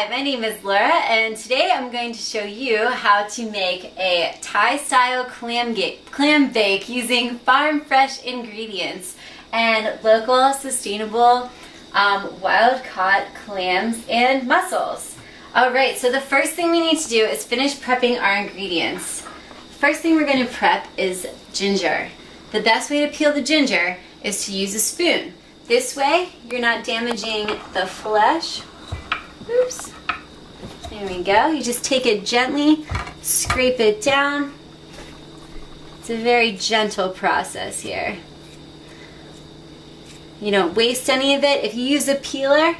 Hi, my name is Laura, and today I'm going to show you how to make a Thai-style clam bake using farm-fresh ingredients and local, sustainable, wild-caught clams and mussels. Alright, so the first thing we need to do is finish prepping our ingredients. First thing we're going to prep is ginger. The best way to peel the ginger is to use a spoon. This way, you're not damaging the flesh. Oops. There we go. You just take it gently, scrape it down. It's a very gentle process here. You don't waste any of it. If you use a peeler,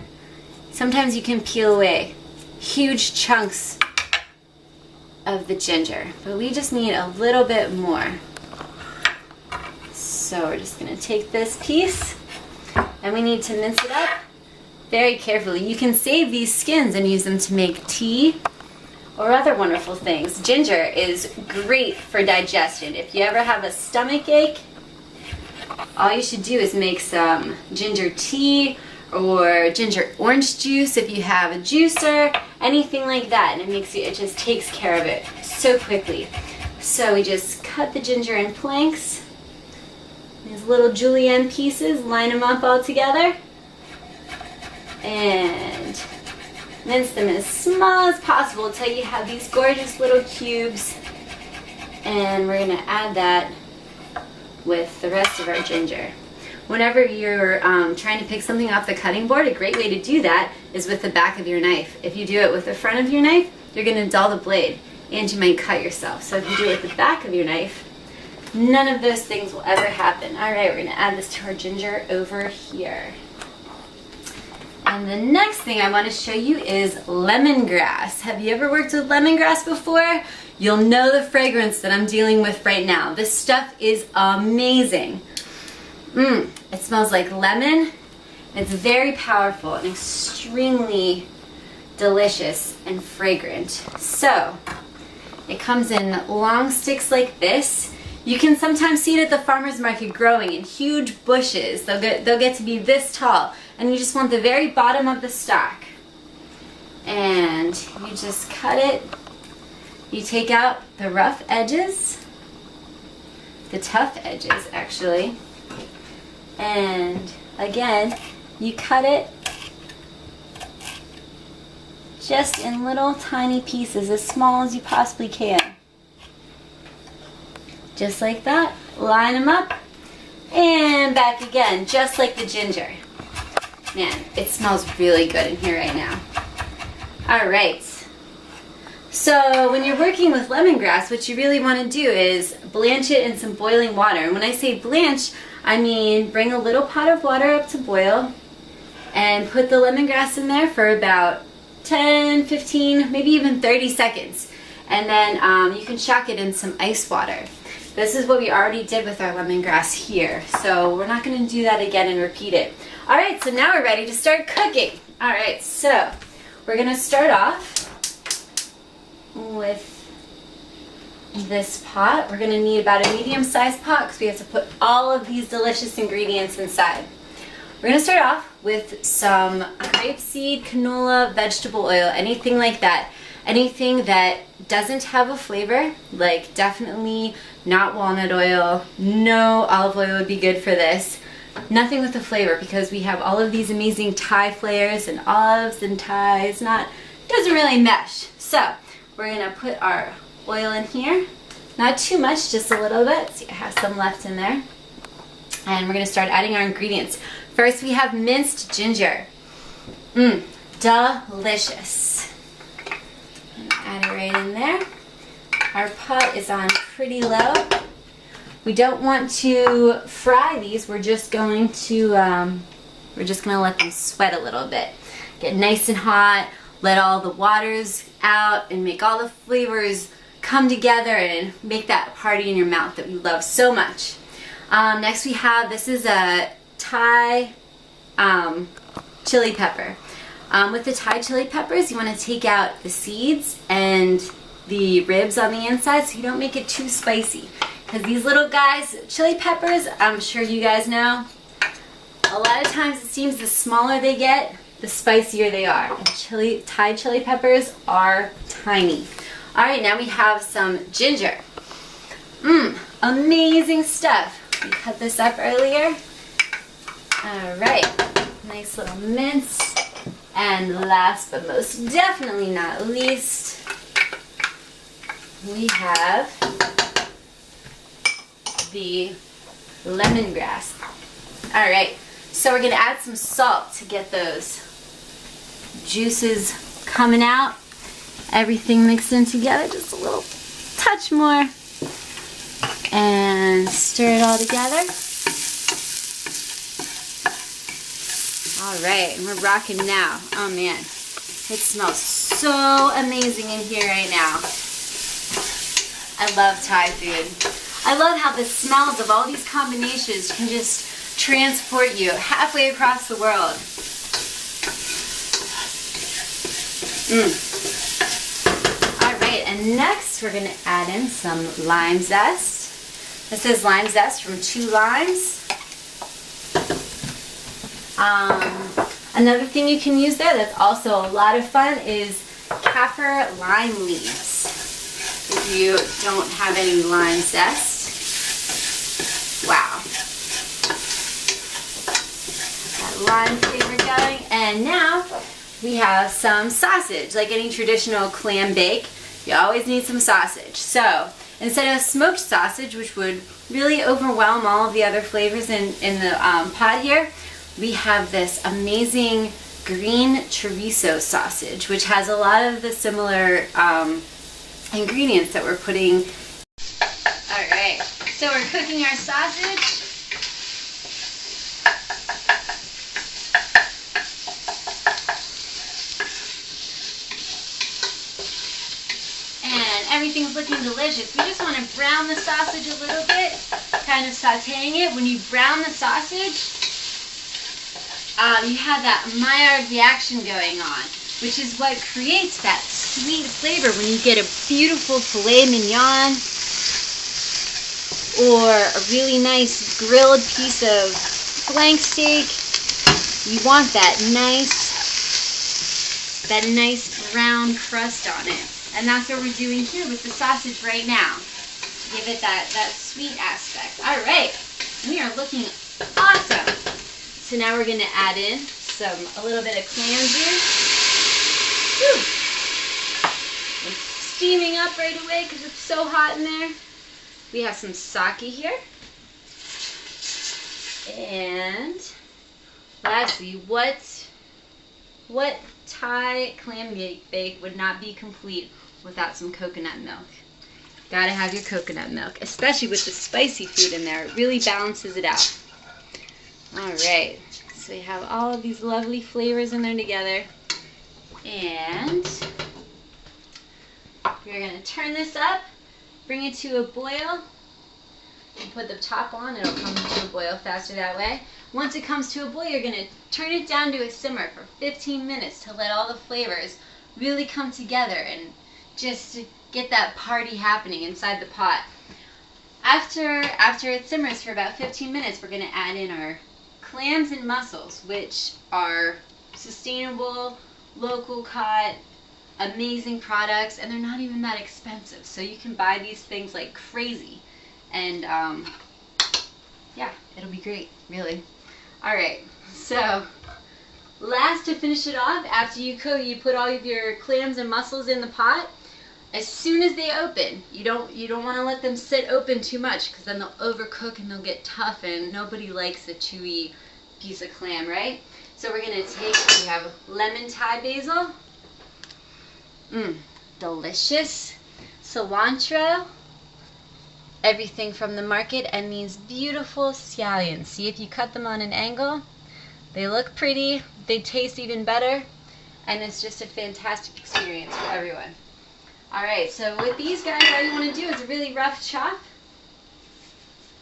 sometimes you can peel away huge chunks of the ginger, but we just need a little bit more. So we're just going to take this piece and we need to mince it up very carefully. You can save these skins and use them to make tea or other wonderful things. Ginger is great for digestion. If you ever have a stomach ache, all you should do is make some ginger tea or ginger orange juice if you have a juicer, anything like that, and it just takes care of it so quickly. So we just cut the ginger in planks, these little julienne pieces, line them up all together, and mince them as small as possible until you have these gorgeous little cubes. And we're going to add that with the rest of our ginger. Whenever you're trying to pick something off the cutting board, a great way to do that is with the back of your knife. If you do it with the front of your knife, you're going to dull the blade and you might cut yourself. So if you do it with the back of your knife, none of those things will ever happen. Alright, we're going to add this to our ginger over here. And the next thing I want to show you is lemongrass. Have you ever worked with lemongrass before? You'll know the fragrance that I'm dealing with right now. This stuff is amazing. It smells like lemon. It's very powerful and extremely delicious and fragrant. So, it comes in long sticks like this. You can sometimes see it at the farmer's market growing in huge bushes. They'll get to be this tall. And you just want the very bottom of the stalk. And you just cut it. You take out the rough edges, the tough edges actually. And again, you cut it just in little tiny pieces, as small as you possibly can. Just like that. Line them up and back again, just like the ginger. Man, it smells really good in here right now. Alright, so when you're working with lemongrass, what you really want to do is blanch it in some boiling water. And when I say blanch, I mean bring a little pot of water up to boil and put the lemongrass in there for about 10, 15, maybe even 30 seconds. And then you can shock it in some ice water. This is what we already did with our lemongrass here, so we're not going to do that again and repeat it. Alright, so now we're ready to start cooking. Alright, so we're going to start off with this pot. We're going to need about a medium-sized pot because we have to put all of these delicious ingredients inside. We're going to start off with some grapeseed, canola, vegetable oil, anything like that. Anything that doesn't have a flavor, like definitely not walnut oil, no olive oil would be good for this. Nothing with a flavor because we have all of these amazing Thai flavors and olives and Thais. Doesn't really mesh. So we're going to put our oil in here. Not too much, just a little bit. See, I have some left in there. And we're going to start adding our ingredients. First we have minced ginger. Delicious. Add it right in there. Our pot is on pretty low. We don't want to fry these. We're just going to let them sweat a little bit. Get nice and hot. Let all the waters out and make all the flavors come together and make that party in your mouth that we love so much. Next we have, this is a Thai chili pepper. With the Thai chili peppers, you want to take out the seeds and the ribs on the inside so you don't make it too spicy. Because these little guys, chili peppers, I'm sure you guys know, a lot of times it seems the smaller they get, the spicier they are. And Thai chili peppers are tiny. All right, now we have some ginger. Amazing stuff. We cut this up earlier. All right, nice little mince. And last but most definitely not least, we have the lemongrass. All right, so we're gonna add some salt to get those juices coming out. Everything mixed in together, just a little touch more. And stir it all together. All right, and we're rocking now. Oh man, it smells so amazing in here right now. I love Thai food. I love how the smells of all these combinations can just transport you halfway across the world. All right, and next we're gonna add in some lime zest. This is lime zest from 2 limes. Another thing you can use there that's also a lot of fun is kaffir lime leaves. If you don't have any lime zest. Wow. Got lime flavor going. And now we have some sausage. Like any traditional clam bake, you always need some sausage. So instead of smoked sausage, which would really overwhelm all of the other flavors in the pot here, we have this amazing green chorizo sausage, which has a lot of the similar ingredients that we're putting. All right, so we're cooking our sausage. And everything's looking delicious. We just want to brown the sausage a little bit, kind of sauteing it. When you brown the sausage, you have that Maillard reaction going on, which is what creates that sweet flavor when you get a beautiful filet mignon or a really nice grilled piece of flank steak. You want that nice brown crust on it. And that's what we're doing here with the sausage right now. Give it that sweet aspect. All right, we are looking awesome. So now we're gonna add in a little bit of clam juice. Whew. It's steaming up right away because it's so hot in there. We have some sake here. And lastly, what Thai clam bake would not be complete without some coconut milk? Gotta have your coconut milk, especially with the spicy food in there. It really balances it out. All right, so we have all of these lovely flavors in there together. And we're gonna turn this up, bring it to a boil. You put the top on, it'll come to a boil faster that way. Once it comes to a boil, you're gonna turn it down to a simmer for 15 minutes to let all the flavors really come together and just to get that party happening inside the pot. After it simmers for about 15 minutes, we're gonna add in our clams and mussels, which are sustainable, local caught, amazing products, and they're not even that expensive. So you can buy these things like crazy. And yeah, it'll be great, really. All right, so last to finish it off, after you put all of your clams and mussels in the pot. As soon as they open, you don't want to let them sit open too much because then they'll overcook and they'll get tough, and nobody likes a chewy piece of clam, right? So we're gonna we have lemon Thai basil, delicious, cilantro, everything from the market, and these beautiful scallions. See, if you cut them on an angle, they look pretty, they taste even better, and it's just a fantastic experience for everyone. All right, so with these guys, all you want to do is a really rough chop,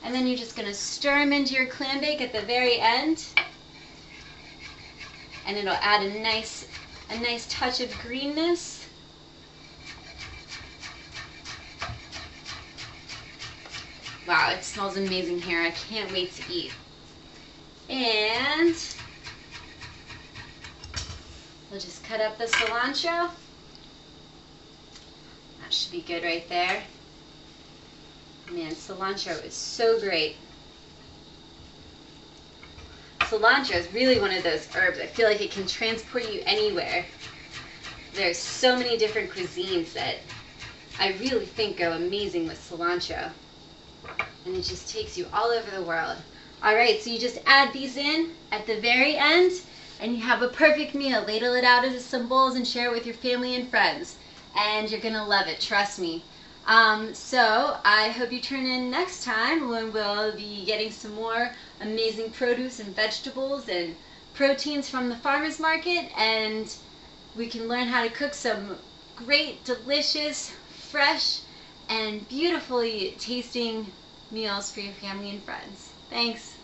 and then you're just going to stir them into your clam bake at the very end, and it'll add a nice touch of greenness. Wow, it smells amazing here. I can't wait to eat. And We'll just cut up the cilantro. That should be good right there. Man, cilantro is so great. Cilantro is really one of those herbs. I feel like it can transport you anywhere. There's so many different cuisines that I really think go amazing with cilantro. And it just takes you all over the world. All right, so you just add these in at the very end, and you have a perfect meal. Ladle it out into some bowls and share it with your family and friends. And you're gonna love it, trust me. So I hope you tune in next time when we'll be getting some more amazing produce and vegetables and proteins from the farmer's market, and we can learn how to cook some great, delicious, fresh, and beautifully tasting meals for your family and friends. Thanks.